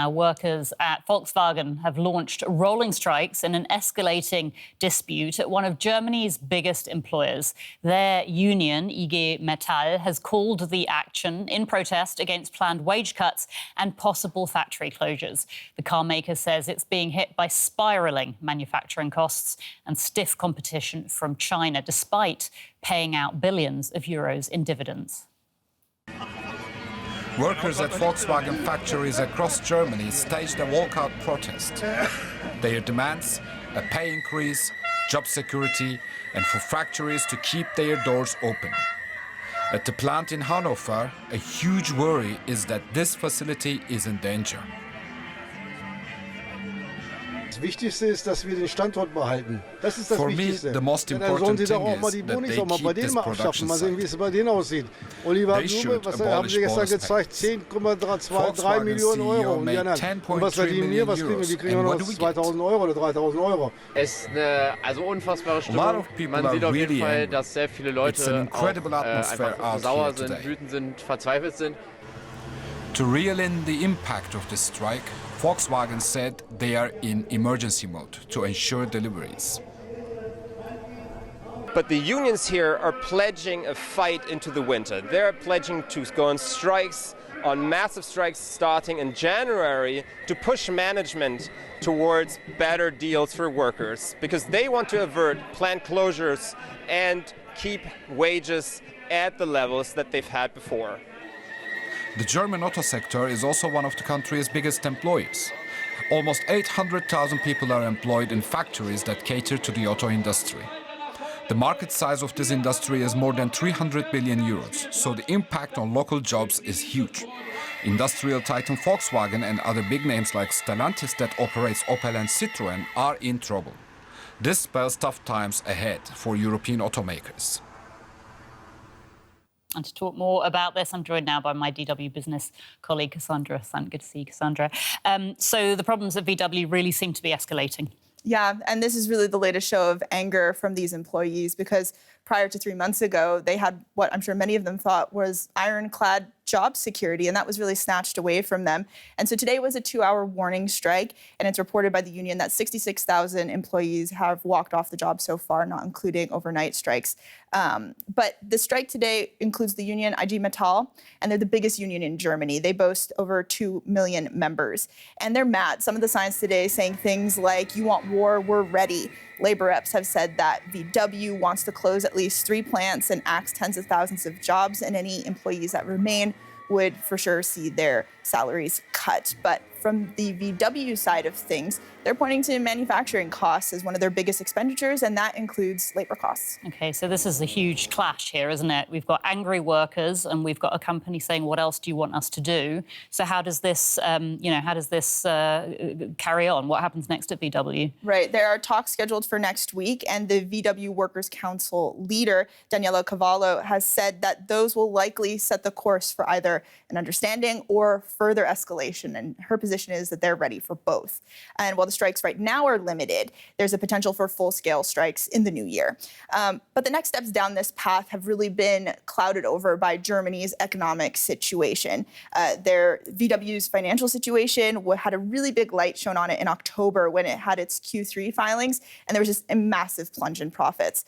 Workers at Volkswagen have launched rolling strikes in an escalating dispute at one of Germany's biggest employers. Their union, IG Metall, has called the action in protest against planned wage cuts and possible factory closures. The car maker says it's being hit by spiralling manufacturing costs and stiff competition from China, despite paying out billions of euros in dividends. Workers at Volkswagen factories across Germany staged a walkout protest. Their demands: a pay increase, job security, and for factories to keep their doors open. At the plant in Hanover, a huge worry is that this facility is in danger. Das Wichtigste ist, dass wir den Standort behalten. Das ist das Wichtigste. For me, the most important thing is that they keep this production Mal sehen, wie es bei denen aussieht. Oliver Blume, was haben Sie gestern gezeigt? 10,3 Millionen Euro. Und was verdienen wir? Was kriegen wir? Wir kriegen noch 2.000 Euro oder 3.000 Euro. Es ist eine unfassbare Stimmung. Man sieht auf jeden Fall, dass sehr viele Leute einfach sauer sind, wütend sind, verzweifelt sind. To reel in the impact of this strike, Volkswagen said they are in emergency mode to ensure deliveries. But the unions here are pledging a fight into the winter. They're pledging to go on strikes, on massive strikes starting in January, to push management towards better deals for workers, because they want to avert plant closures and keep wages at the levels that they've had before. The German auto sector is also one of the country's biggest employers. Almost 800,000 people are employed in factories that cater to the auto industry. The market size of this industry is more than 300 billion euros, so the impact on local jobs is huge. Industrial titan Volkswagen and other big names like Stellantis that operates Opel and Citroën are in trouble. This spells tough times ahead for European automakers. And to talk more about this, I'm joined now by my DW Business colleague, Cassandra Sant. Good to see you, Cassandra. So the problems at VW really seem to be escalating. Yeah, and this is really the latest show of anger from these employees, because prior to 3 months ago, they had what I'm sure many of them thought was ironclad job security, and that was really snatched away from them. And so today was a 2-hour warning strike, and it's reported by the union that 66,000 employees have walked off the job so far, not including overnight strikes. But the strike today includes the union IG Metall, and they're the biggest union in Germany. They boast over 2 million members, and they're mad. Some of the signs today saying things like, "You want war? We're ready." Labor reps have said that VW wants to close at least 3 plants and axe tens of thousands of jobs, and any employees that remain would for sure see their salaries cut. But from the VW side of things, they're pointing to manufacturing costs as one of their biggest expenditures, and that includes labor costs. OK, so this is a huge clash here, isn't it? We've got angry workers, and we've got a company saying, "What else do you want us to do?" So how does this, carry on? What happens next at VW? Right, there are talks scheduled for next week, and the VW Workers' Council leader, Daniela Cavallo, has said that those will likely set the course for either an understanding or further escalation, and her position is that they're ready for both. And while the strikes right now are limited, there's a potential for full-scale strikes in the new year. But the next steps down this path have really been clouded over by Germany's economic situation. VW's financial situation had a really big light shown on it in October when it had its Q3 filings, and there was just a massive plunge in profits.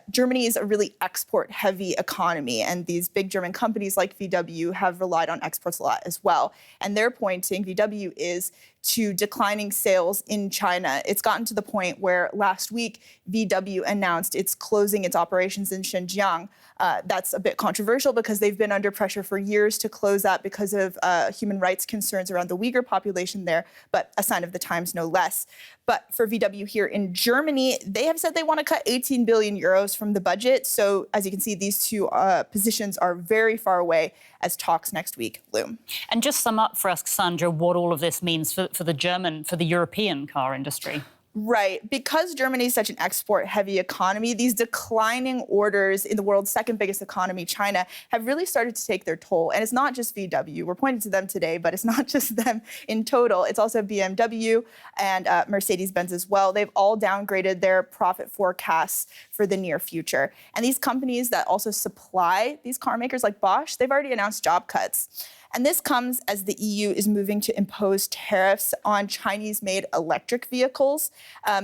Germany is a really export-heavy economy, and these big German companies like VW have relied on exports a lot as well. And they're pointing, VW is, to declining sales in China. It's gotten to the point where last week VW announced it's closing its operations in Xinjiang. That's a bit controversial because they've been under pressure for years to close that because of human rights concerns around the Uyghur population there, but a sign of the times no less. But for VW here in Germany, they have said they want to cut 18 billion euros from the budget. So as you can see, these two positions are very far away as talks next week loom. And just sum up for us, Cassandra, what all of this means for the European car industry. Right. Because Germany is such an export-heavy economy, these declining orders in the world's second biggest economy, China, have really started to take their toll. And it's not just VW. We're pointing to them today, but it's not just them in total. It's also BMW and Mercedes-Benz as well. They've all downgraded their profit forecasts for the near future. And these companies that also supply these car makers like Bosch, they've already announced job cuts. And this comes as the EU is moving to impose tariffs on Chinese-made electric vehicles.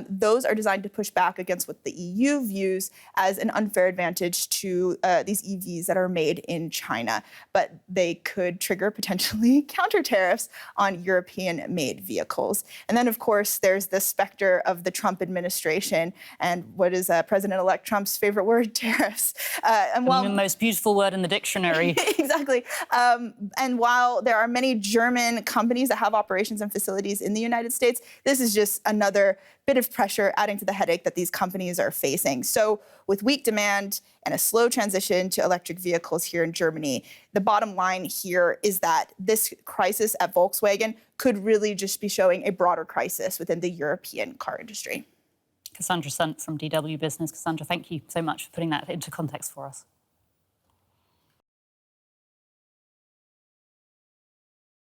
Those are designed to push back against what the EU views as an unfair advantage to these EVs that are made in China. But they could trigger potentially counter tariffs on European-made vehicles. And then, of course, there's the specter of the Trump administration and what is President-elect Trump's favorite word, tariffs. And while the most beautiful word in the dictionary. Exactly. And while there are many German companies that have operations and facilities in the United States, this is just another bit of pressure adding to the headache that these companies are facing. So with weak demand and a slow transition to electric vehicles here in Germany, the bottom line here is that this crisis at Volkswagen could really just be showing a broader crisis within the European car industry. Cassandra Sant from DW Business. Cassandra, thank you so much for putting that into context for us.